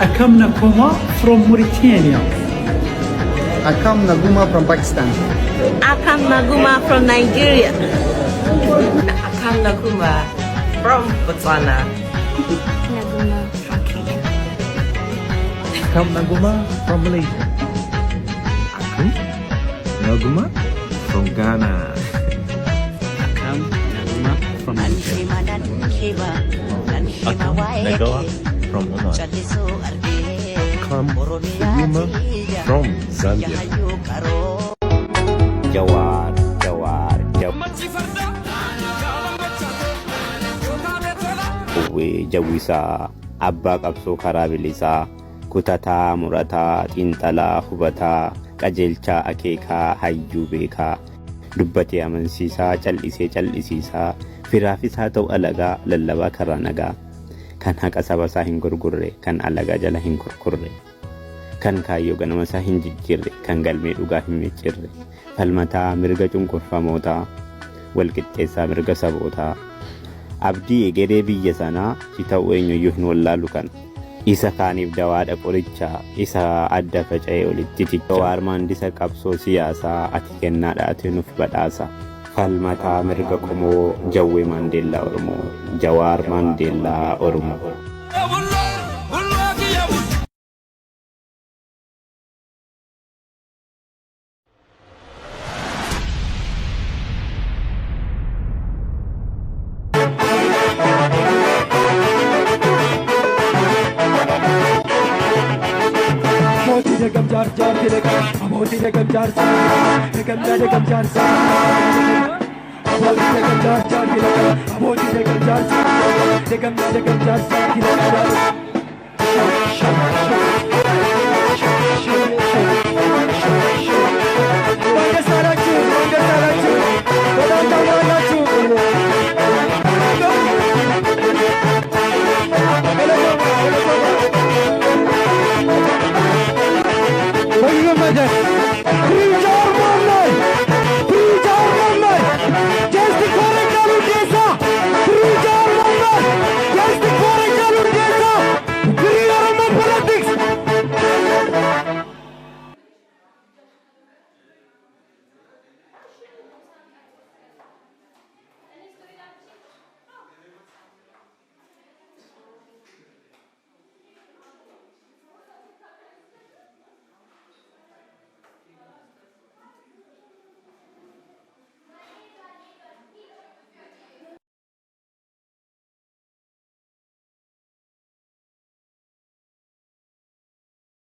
Akam Nakuma from Mauritania. Akam Naguma from Pakistan. Akam Naguma from Nigeria. Akam Naguma from Botswana. Naguma from Kenya. Akam Naguma from Malaysia. Akam Naguma from Ghana. Akam Naguma from Nigeria. Akam Nagawa from Oman. Akam Naguma from Zambia. Jawar. Jawisa abbaa qabsoo karaa bilisaa kutataa murataa xiinxalaa hubataa qajeelchaa akeekaa hayyuu beekaa dubbatee amansiisaa cal'isiisaa firaafis haa ta'u alagaa lallabaa karaa nagaa kan haqa sabasaa hin gurgurre kan alagaa jala hin kurkurre kan kaayyoo ganamasaa hin jijjiirre kan galmee dhugaa hin miccirre falmataa mirga cunqurfamootaa walqixxeessaa mirga sabootaa abdii egeree biyya sanaa si ta'u eenyuyyuu hin wallaalu kan isa kaaniif dawaadha qorichaa isa adda faca'ee olitti tikka waarmaandisa qabsoo siyaasaa ati kennaadha ati nuuf badhaasa falmataa mirga qomoo jawwee maandeellaa oromoo jawaar maandeellaa oromoo. Degam jar jar degam, aboti degam jar jar, degam jar jar. Aboti degam jar jar degam, aboti degam jar jar, degam jar jar.